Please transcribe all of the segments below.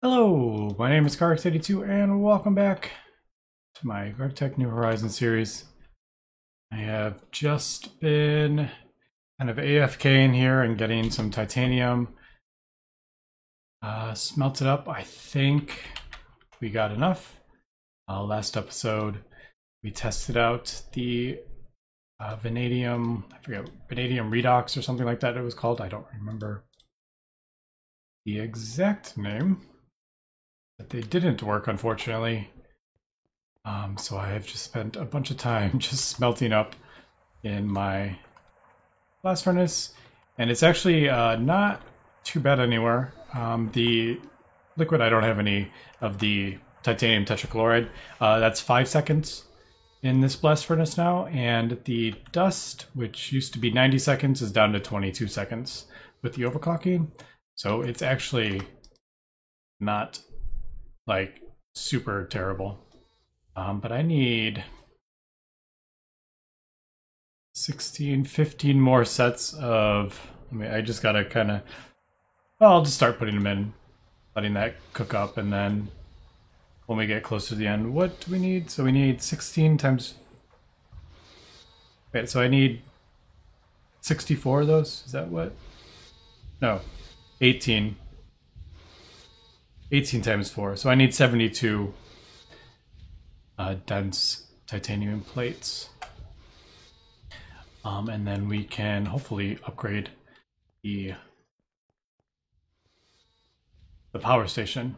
Hello, my name is Karx82 and welcome back to my GregTech New Horizons series. I have just been kind of AFK in here and getting some titanium smelted up. I think we got enough. Last episode we tested out the vanadium, I forget, vanadium redox or something like that it was called. I don't remember the exact name. But they didn't work, unfortunately. So I have just spent a bunch of time just smelting up in my blast furnace, and it's actually not too bad anywhere. The liquid, I don't have any of the titanium tetrachloride. That's 5 seconds in this blast furnace now, and the dust, which used to be 90 seconds, is down to 22 seconds with the overclocking. So it's actually not like super terrible. But I need 16, 15 more sets of, I just gotta kind of, well, I'll just start putting them in, letting that cook up, and then when we get closer to the end, what do we need? So we need 16 times, wait, so I need 64 of those? Is that what? No, 18. 18 times 4, so I need 72 dense titanium plates. And then we can hopefully upgrade the power station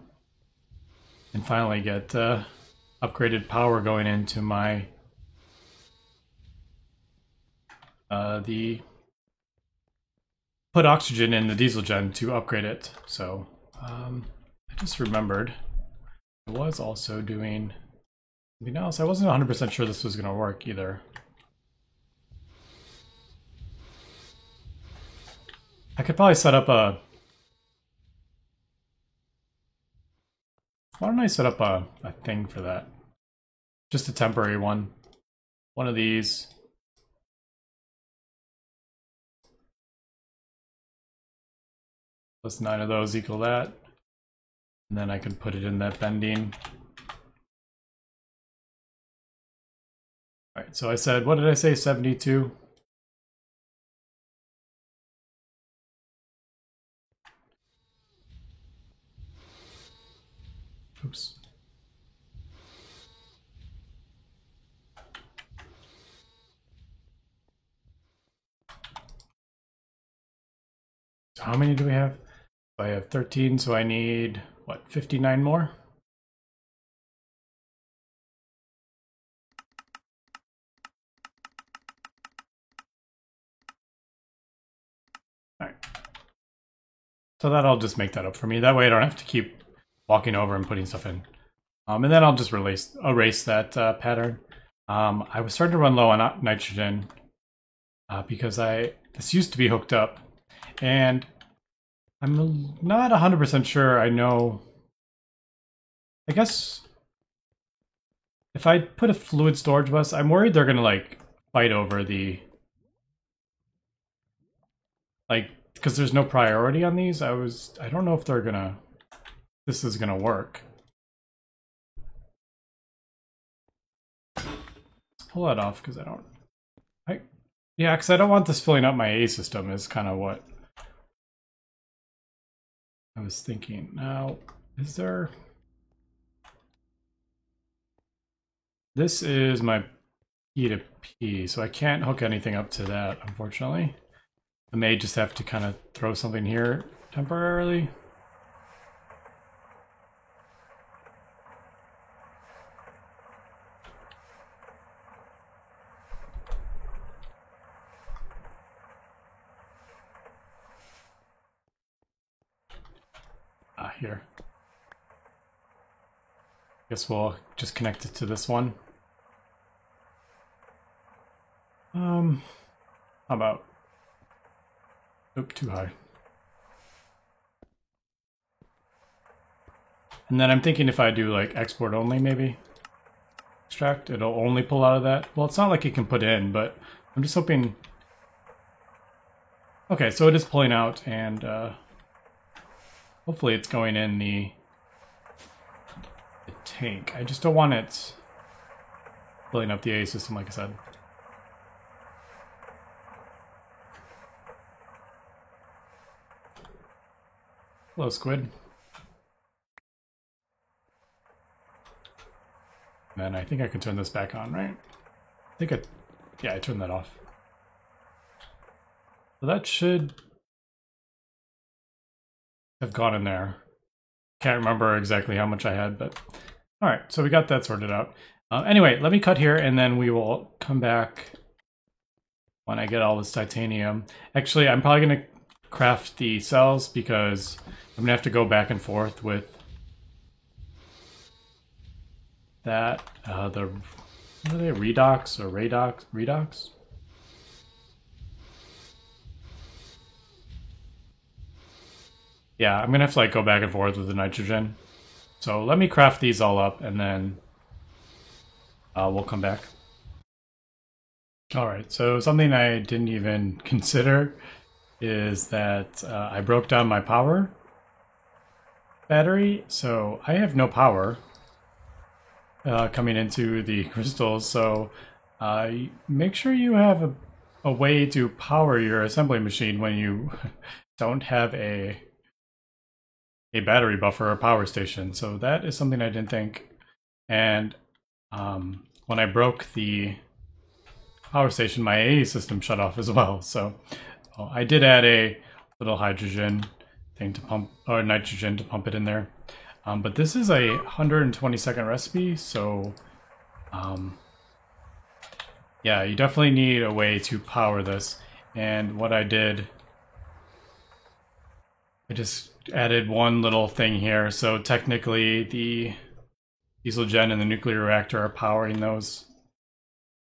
and finally get upgraded power going into my put oxygen in the diesel gen to upgrade it. So I just remembered I was also doing something else. I wasn't 100% sure this was going to work either. I could probably set up a... Why don't I set up a thing for that? Just a temporary one. One of these. Plus 9 of those equal that. And then I can put it in that bending. Alright, so I said, what did I say, 72? Oops. So how many do we have? I have 13, so I need, what, 59 more? Alright. So that'll just make that up for me. That way I don't have to keep walking over and putting stuff in. And then I'll just erase that pattern. I was starting to run low on nitrogen because this used to be hooked up, and I'm not 100% sure I know. I guess if I put a fluid storage bus, I'm worried they're gonna like fight over the, like, because there's no priority on these. I don't know if this is gonna work. Let's pull that off because yeah, because I don't want this filling up my A system is kind of what I was thinking. Now, is there... This is my P to P, so I can't hook anything up to that, unfortunately. I may just have to kind of throw something here temporarily. Here. Guess we'll just connect it to this one. How about... Nope, too high. And then I'm thinking if I do like export only, maybe extract, it'll only pull out of that. Well, it's not like it can put in, but I'm just hoping... Okay, so it is pulling out, and hopefully it's going in the tank. I just don't want it filling up the A system, like I said. Hello, Squid. And I think I can turn this back on, right? Yeah, I turned that off. So that should have gone in there. Can't remember exactly how much I had, but all right, so we got that sorted out. Anyway, let me cut here and then we will come back when I get all this titanium. Actually, I'm probably gonna craft the cells because I'm gonna have to go back and forth with that. What are they, redox or redox? Yeah, I'm gonna have to like go back and forth with the nitrogen. So let me craft these all up and then we'll come back. All right, so something I didn't even consider is that I broke down my power battery, so I have no power coming into the crystals. So make sure you have a way to power your assembly machine when you don't have a battery buffer or power station. So that is something I didn't think. And when I broke the power station, my AA system shut off as well. So I did add a little hydrogen thing to pump, or nitrogen to pump it in there. But this is a 120-second recipe, so yeah, you definitely need a way to power this. And what I did, I just added one little thing here. So technically the diesel gen and the nuclear reactor are powering those.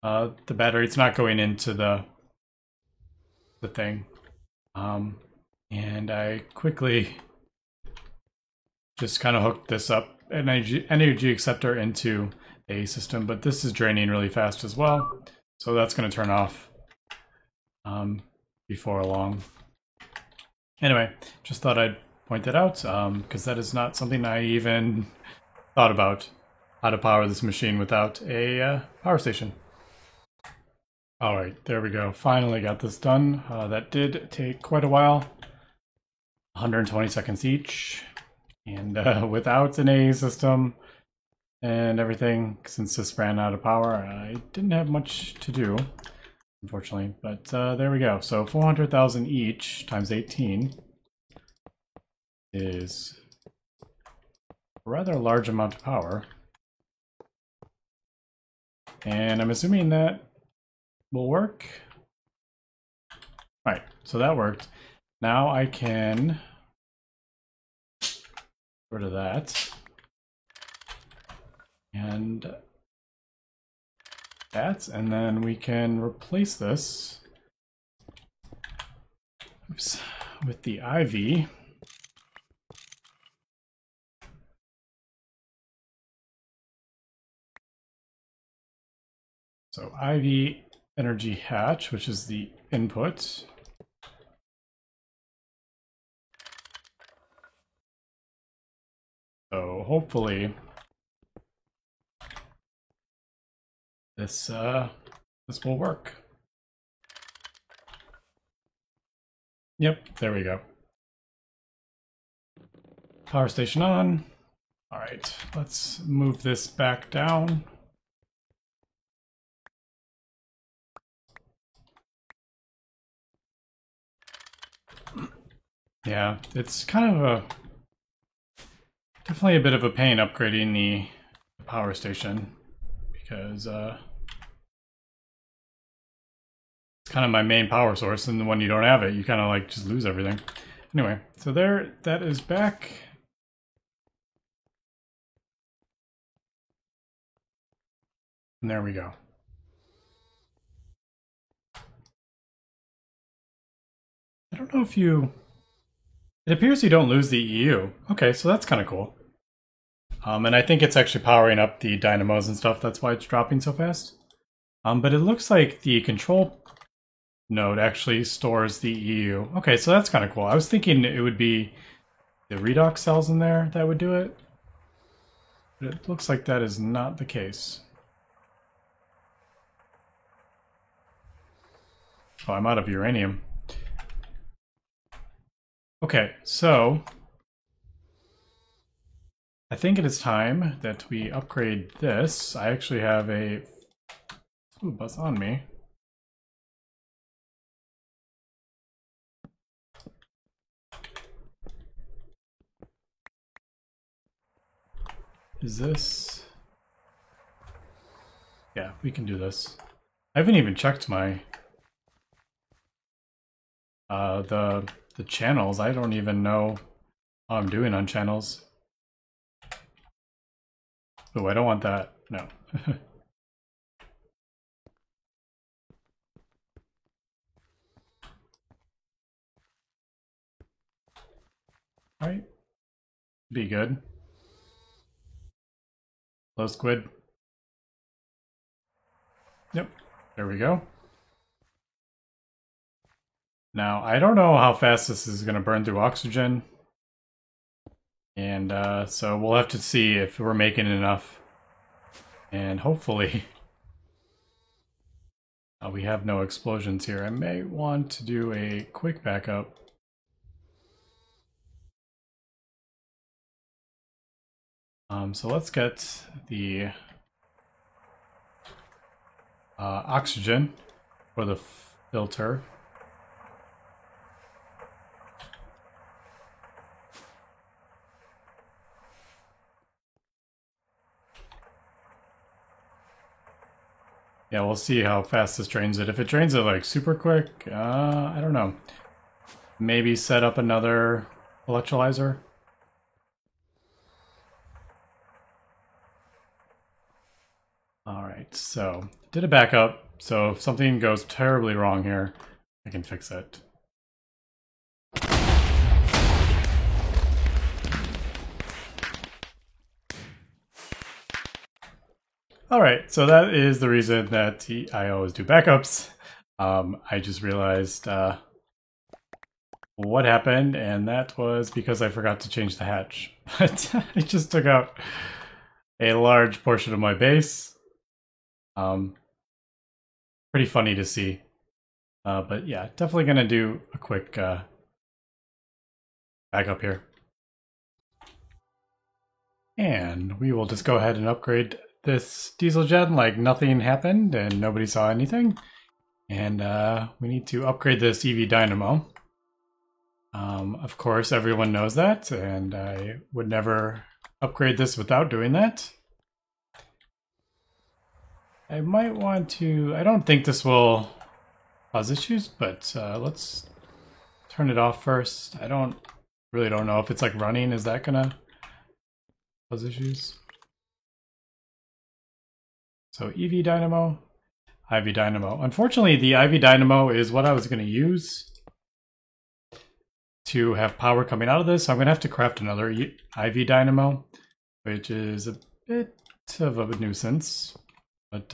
The battery, it's not going into the thing. And I quickly just kind of hooked this up, an energy acceptor into the A system, but this is draining really fast as well. So that's going to turn off before long. Anyway, just thought I'd point that out because that is not something I even thought about, how to power this machine without a power station. All right, there we go. Finally got this done. That did take quite a while. 120 seconds each. And without an A system and everything, since this ran out of power, I didn't have much to do, unfortunately. But there we go. So 400,000 each times 18 is a rather large amount of power. And I'm assuming that will work. Right, so that worked. Now I can get rid of that. And that, and then we can replace this, oops, with the IV. So IV energy hatch, which is the input. So hopefully this will work. Yep, there we go. Power station on. All right, let's move this back down. Yeah, it's kind of definitely a bit of a pain upgrading the power station because it's kind of my main power source, and when you don't have it, you kind of like just lose everything. Anyway, so there, that is back. And there we go. I don't know if you... It appears you don't lose the EU. Okay, so that's kind of cool. And I think it's actually powering up the dynamos and stuff. That's why it's dropping so fast. But it looks like the control node actually stores the EU. Okay, so that's kind of cool. I was thinking it would be the redox cells in there that would do it. But it looks like that is not the case. Oh, I'm out of uranium. Okay, so I think it is time that we upgrade this. I actually have a fluid bus on me. Is this... Yeah, we can do this. I haven't even checked my the channels. I don't even know how I'm doing on channels. Oh, I don't want that. No. Alright. Be good. Hello, squid. Yep. There we go. Now, I don't know how fast this is going to burn through oxygen. And so we'll have to see if we're making enough. And hopefully we have no explosions here. I may want to do a quick backup. So let's get the oxygen for the filter. Yeah, we'll see how fast this drains it. If it drains it like super quick, I don't know. Maybe set up another electrolyzer. Alright, so did a backup. So if something goes terribly wrong here, I can fix it. Alright, so that is the reason that I always do backups. I just realized what happened, and that was because I forgot to change the hatch. But I just took out a large portion of my base. Pretty funny to see. But yeah, definitely gonna do a quick backup here. And we will just go ahead and upgrade this diesel gen like nothing happened and nobody saw anything. And we need to upgrade this EV dynamo. Of course, everyone knows that, and I would never upgrade this without doing that. I might want to... I don't think this will cause issues, but let's turn it off first. I really don't know if it's like running. Is that gonna cause issues? So EV dynamo, IV dynamo. Unfortunately, the IV dynamo is what I was going to use to have power coming out of this. So I'm going to have to craft another IV dynamo, which is a bit of a nuisance. But,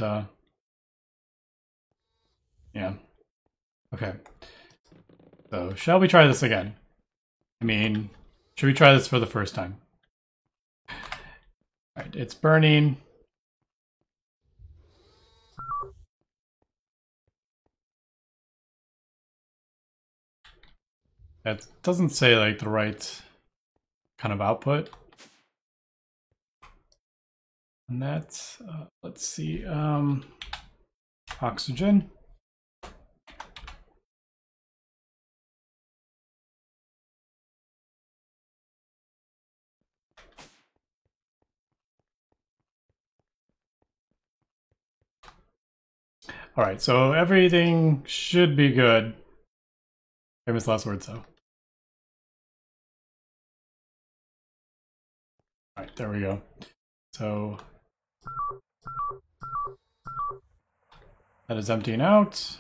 yeah. Okay. So, shall we try this again? I mean, should we try this for the first time? Alright, it's burning. That doesn't say, like, the right kind of output. And that's, let's see, oxygen. All right, so everything should be good. Famous last words, though. All right, there we go. So that is emptying out.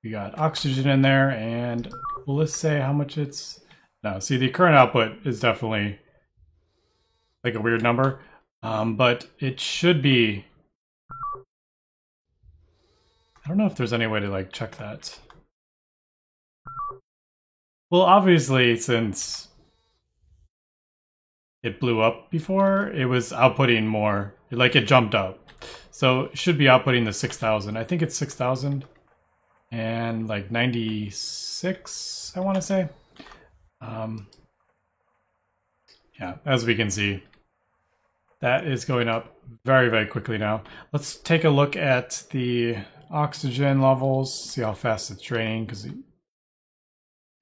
We got oxygen in there, and well, let's say how much it's... No, see, the current output is definitely like a weird number, but it should be... I don't know if there's any way to like check that. Well, obviously, since it blew up before, it was outputting more. Like it jumped up. So it should be outputting the 6,000. I think it's 6,000 and like 96, I want to say. Yeah, as we can see, that is going up very, very quickly now. Let's take a look at the oxygen levels, see how fast it's draining, because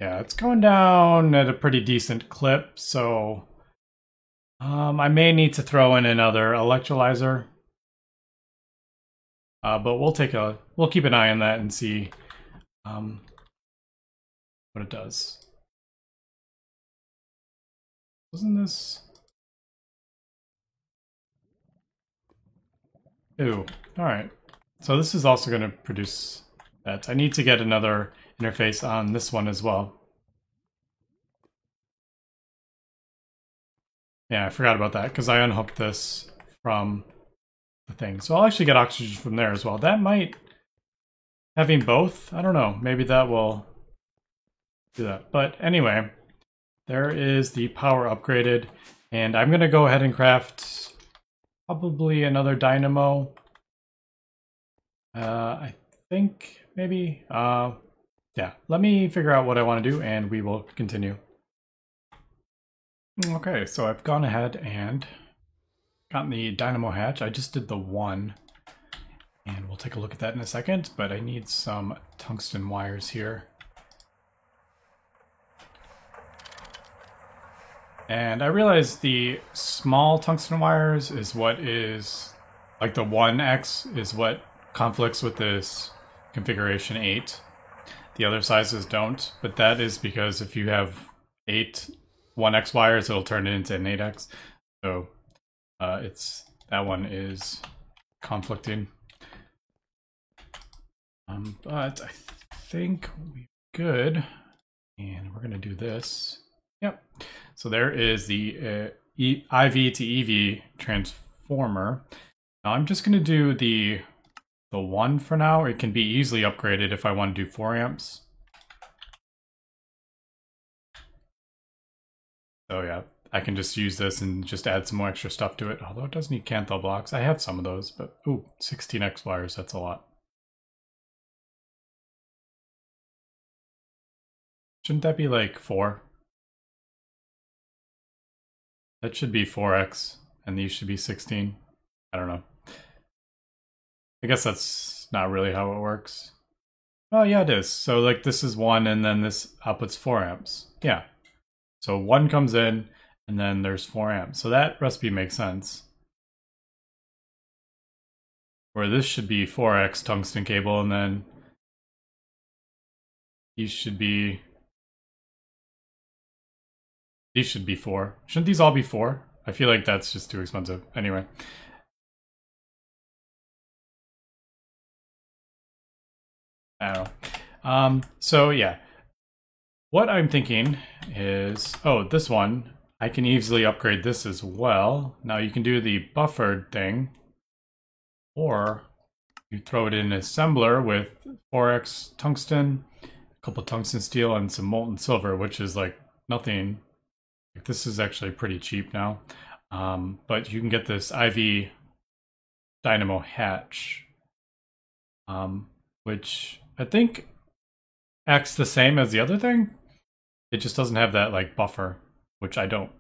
yeah, it's going down at a pretty decent clip, so I may need to throw in another electrolyzer. But we'll keep an eye on that and see what it does. Wasn't this? Ooh, alright. So this is also going to produce that. I need to get another interface on this one as well. Yeah, I forgot about that because I unhooked this from the thing. So I'll actually get oxygen from there as well. That might... Having both? I don't know. Maybe that will do that. But anyway, there is the power upgraded. And I'm going to go ahead and craft probably another dynamo. I think maybe. Yeah, let me figure out what I want to do and we will continue. Okay, so I've gone ahead and gotten the dynamo hatch. I just did the one. And we'll take a look at that in a second, but I need some tungsten wires here. And I realize the small tungsten wires is what is, like the 1X is what conflicts with this configuration 8. The other sizes don't, but that is because if you have 8 1X wires, it'll turn it into an 8X. So that one is conflicting. But I think we're good, and we're gonna do this. Yep. So there is the IV to EV transformer. Now I'm just gonna do the 1 for now. It can be easily upgraded if I want to do 4 amps. So yeah, I can just use this and just add some more extra stuff to it. Although it does need Kanthal blocks. I have some of those, but ooh, 16X wires, that's a lot. Shouldn't that be like 4? That should be 4X, and these should be 16. I don't know. I guess that's not really how it works. Oh yeah, it is. So like this is 1, and then this outputs 4 amps. Yeah. So 1 comes in, and then there's 4 amps. So that recipe makes sense. Where this should be 4X tungsten cable, and then these should be 4. Shouldn't these all be 4? I feel like that's just too expensive. Anyway. I don't know. So yeah. What I'm thinking is, oh, this one, I can easily upgrade this as well. Now you can do the buffered thing, or you throw it in an assembler with 4X tungsten, a couple tungsten steel, and some molten silver, which is like nothing. This is actually pretty cheap now, but you can get this IV dynamo hatch, which I think acts the same as the other thing. It just doesn't have that like buffer, which I don't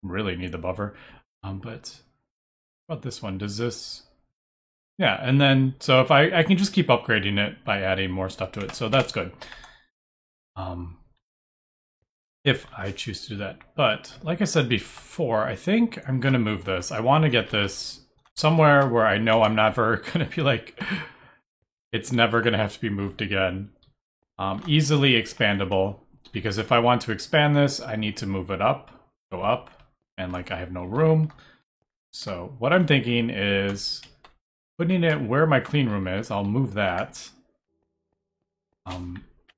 really need the buffer. But what about this one? Does this? Yeah, and then so if I can just keep upgrading it by adding more stuff to it, so that's good. If I choose to do that. But like I said before, I think I'm gonna move this. I want to get this somewhere where I know I'm never gonna be like, it's never gonna have to be moved again. Easily expandable, because if I want to expand this, I need to move it up, go up, and like I have no room. So what I'm thinking is putting it where my clean room is. I'll move that.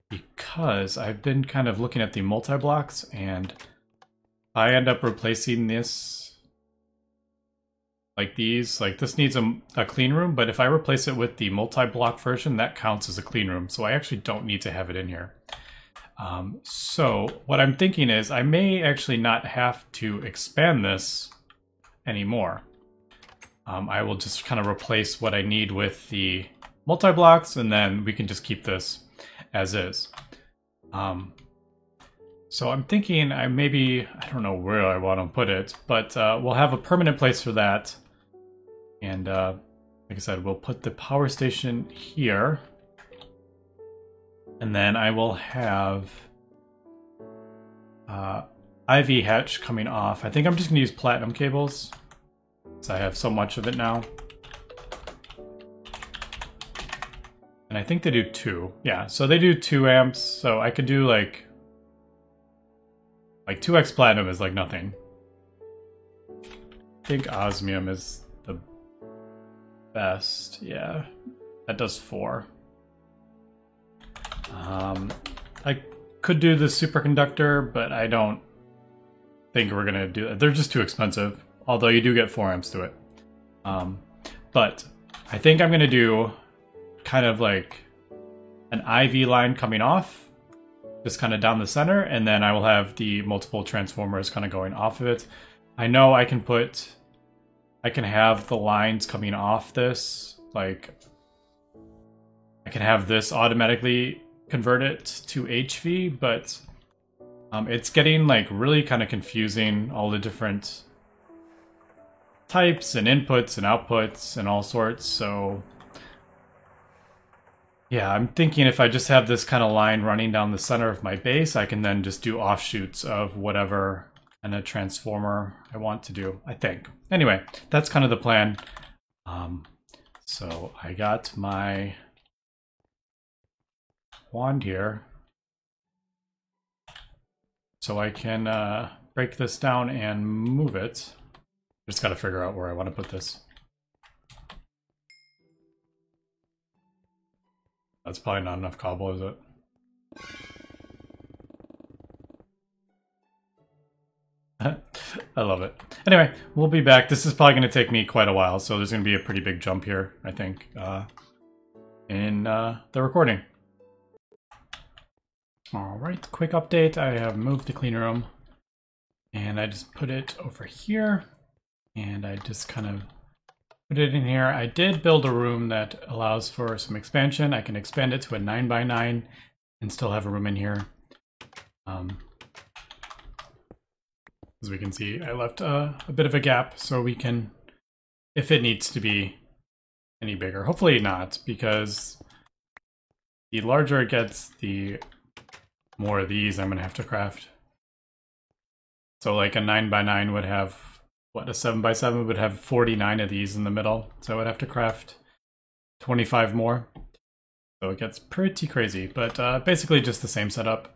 Because I've been kind of looking at the multi-blocks, and I end up replacing this, like these, like this needs a clean room, but if I replace it with the multi-block version, that counts as a clean room, so I actually don't need to have it in here. So what I'm thinking is I may actually not have to expand this anymore. I will just kind of replace what I need with the multi-blocks, and then we can just keep this as is. So I'm thinking I don't know where I want to put it, but we'll have a permanent place for that. And like I said, we'll put the power station here. And then I will have IV hatch coming off. I think I'm just going to use platinum cables, because I have so much of it now. And I think they do 2. Yeah, so they do 2 amps, so I could do like 2x platinum is like nothing. I think osmium is the best. Yeah, that does 4. I could do the superconductor, but I don't think we're gonna do that. They're just too expensive, although you do get 4 amps to it. But I think I'm gonna do kind of like an IV line coming off, just kind of down the center, and then I will have the multiple transformers kind of going off of it. I know I can have the lines coming off this, like I can have this automatically convert it to HV, but it's getting like really kind of confusing, all the different types and inputs and outputs and all sorts. So yeah, I'm thinking if I just have this kind of line running down the center of my base, I can then just do offshoots of whatever kind of transformer I want to do, I think. Anyway, that's kind of the plan. So I got my wand here, so I can break this down and move it. Just got to figure out where I want to put this. That's probably not enough cobble, is it? I love it. Anyway, we'll be back. This is probably going to take me quite a while, so there's going to be a pretty big jump here, I think, in the recording. Alright, quick update. I have moved the clean room, and I just put it over here, and I just kind of put it in here. I did build a room that allows for some expansion. I can expand it to a 9x9 and still have a room in here. As we can see, I left a bit of a gap so we can, if it needs to be any bigger. Hopefully not, because the larger it gets, the more of these I'm going to have to craft. So like a 9x9 would have, what, a 7x7 would have 49 of these in the middle. So I would have to craft 25 more. So it gets pretty crazy, but basically just the same setup.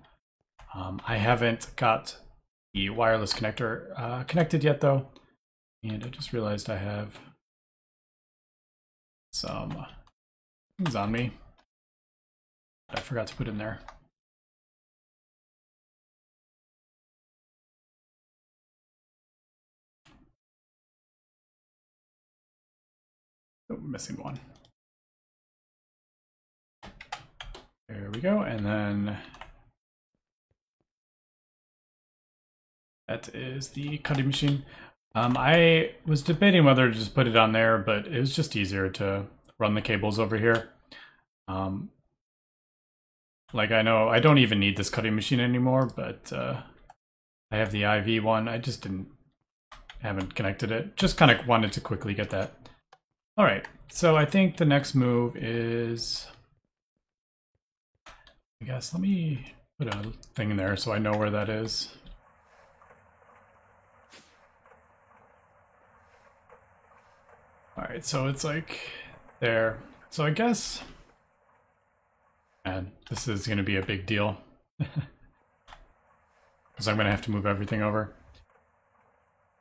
I haven't got the wireless connector connected yet though. And I just realized I have some things on me that I forgot to put in there. Oh, missing one. There we go, and then that is the cutting machine. I was debating whether to just put it on there, but it was just easier to run the cables over here. Like I know I don't even need this cutting machine anymore, but I have the IV one. I just haven't connected it. Just kind of wanted to quickly get that. All right, so I think the next move is, I guess, let me put a thing in there so I know where that is. All right, so it's like there. So I guess, man, this is going to be a big deal because I'm going to have to move everything over.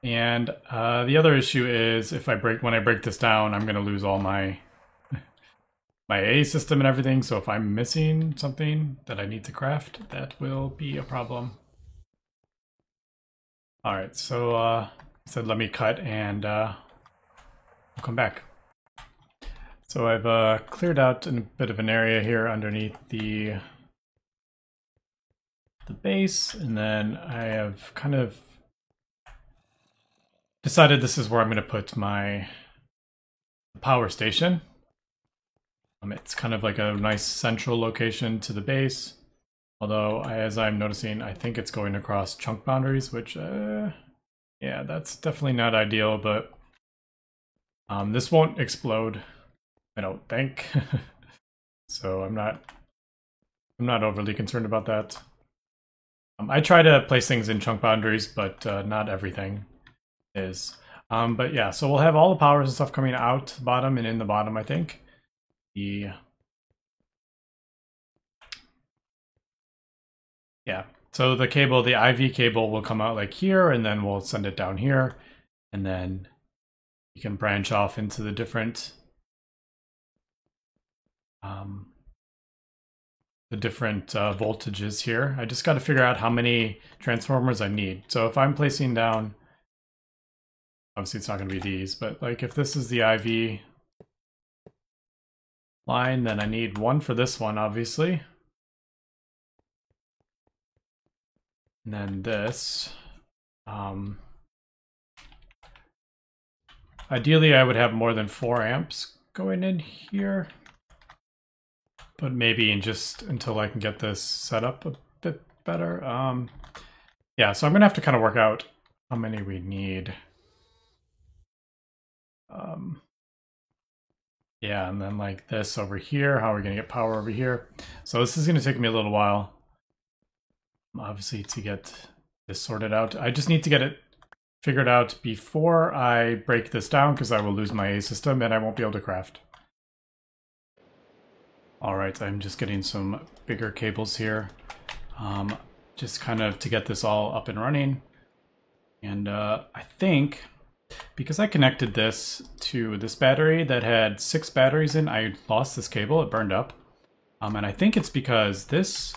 And the other issue is when I break this down, I'm going to lose all my A system and everything. So if I'm missing something that I need to craft, that will be a problem. All right, so I said let me cut and I'll come back. So I've cleared out a bit of an area here underneath the the base, and then I have kind of decided this is where I'm going to put my power station. It's kind of like a nice central location to the base, although as I'm noticing, I think it's going across chunk boundaries, which yeah, that's definitely not ideal, but this won't explode, I don't think. So I'm not overly concerned about that. I try to place things in chunk boundaries, but not everything is. But yeah, so we'll have all the powers and stuff coming out the bottom and in the bottom, I think. Yeah, so the cable, the IV cable will come out like here, and then we'll send it down here, and then you can branch off into the different voltages here. I just got to figure out how many transformers I need. So if I'm placing down, obviously it's not going to be these, but like if this is the IV line, then I need one for this one, obviously. And then this. Ideally, I would have more than 4 amps going in here. But maybe just until I can get this set up a bit better. Yeah, so I'm going to have to kind of work out how many we need. Yeah, and then like this over here, how are we going to get power over here? So this is going to take me a little while, obviously, to get this sorted out. I just need to get it figured out before I break this down, because I will lose my A system and I won't be able to craft. Alright, I'm just getting some bigger cables here, just kind of to get this all up and running. And I think, because I connected this to this battery that had 6 batteries in, I lost this cable, it burned up. And I think it's because this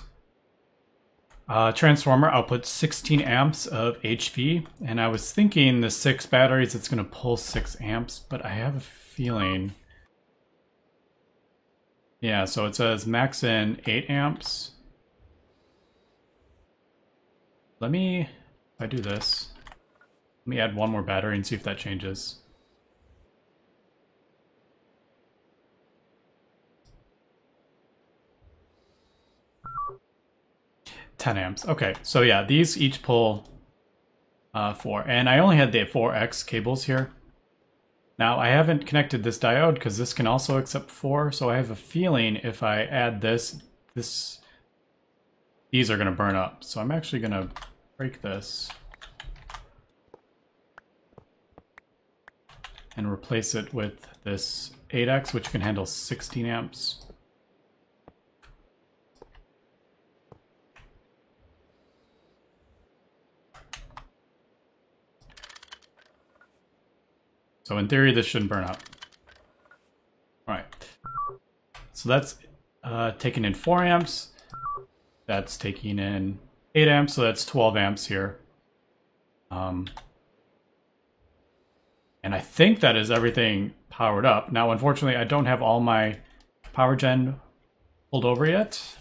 transformer outputs 16 amps of HV, and I was thinking the 6 batteries, it's going to pull 6 amps, but I have a feeling... Yeah, so it says max in 8 amps. If I do this, let me add one more battery and see if that changes. $10 amps. Okay, so yeah, these each pull 4, and I only had the 4X cables here. Now, I haven't connected this diode because this can also accept 4, so I have a feeling if I add this, these are going to burn up. So I'm actually going to break this and replace it with this 8X, which can handle 16 amps. So in theory, this shouldn't burn up. All right. So that's taking in 4 amps. That's taking in 8 amps, so that's 12 amps here. And I think that is everything powered up. Now, unfortunately, I don't have all my power gen pulled over yet.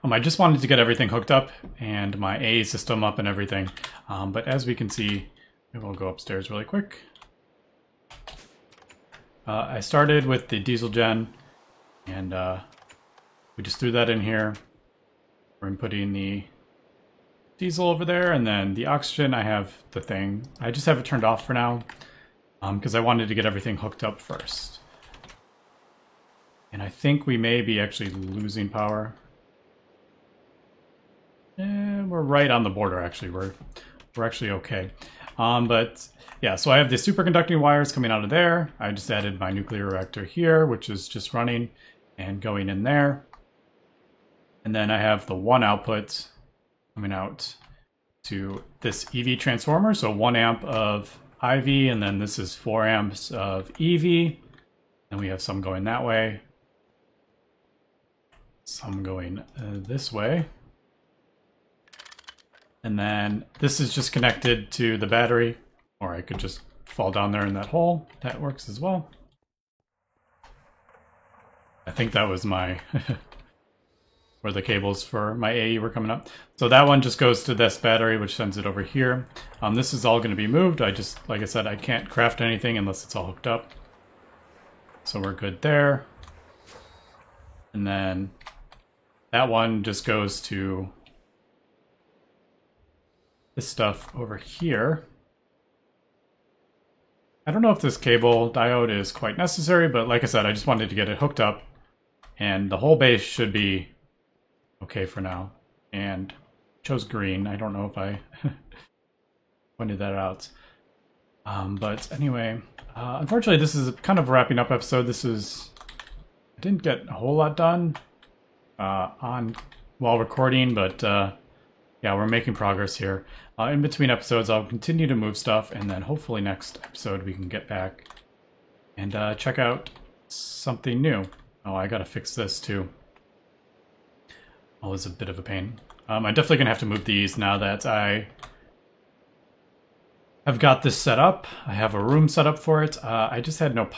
I just wanted to get everything hooked up and my A system up and everything. But as we can see, we'll go upstairs really quick. I started with the diesel gen, and we just threw that in here. We're inputting the diesel over there, and then the oxygen, I have the thing. I just have it turned off for now, because I wanted to get everything hooked up first. And I think we may be actually losing power. We're right on the border, actually. We're actually okay. But yeah, so I have the superconducting wires coming out of there. I just added my nuclear reactor here, which is just running and going in there. And then I have the 1 output coming out to this EV transformer. So 1 amp of IV, and then this is 4 amps of EV. And we have some going that way, some going this way. And then this is just connected to the battery, or I could just fall down there in that hole. That works as well. I think that was my where the cables for my AE were coming up. So that one just goes to this battery, which sends it over here. This is all going to be moved. Like I said, I can't craft anything unless it's all hooked up. So we're good there. And then that one just goes to this stuff over here. I don't know if this cable diode is quite necessary, but like I said, I just wanted to get it hooked up, and the whole base should be okay for now. And chose green. I don't know if I pointed that out. But anyway, unfortunately, this is kind of a wrapping up episode. I didn't get a whole lot done while recording, but yeah, we're making progress here. In between episodes, I'll continue to move stuff, and then hopefully next episode we can get back and check out something new. Oh, I gotta fix this too. Always a bit of a pain. I'm definitely gonna have to move these now that I have got this set up. I have a room set up for it. I just had no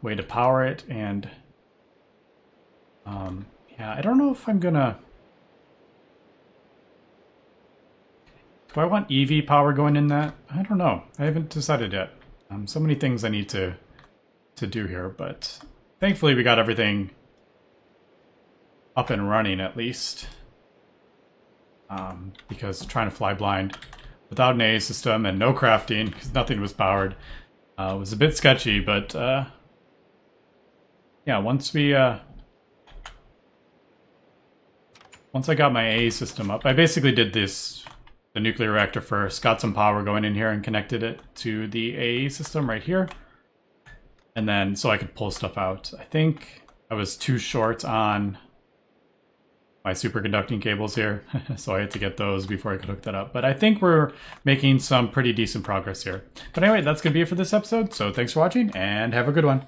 way to power it, and yeah, I don't know if I'm gonna... Do I want EV power going in that? I don't know. I haven't decided yet. So many things I need to do here, but thankfully we got everything up and running at least. Because trying to fly blind without an AA system and no crafting, because nothing was powered, was a bit sketchy, but yeah, once I got my AA system up, I basically did the nuclear reactor first, got some power going in here and connected it to the AA system right here. And then, so I could pull stuff out. I think I was too short on my superconducting cables here, so I had to get those before I could hook that up. But I think we're making some pretty decent progress here. But anyway, that's going to be it for this episode. So thanks for watching, and have a good one.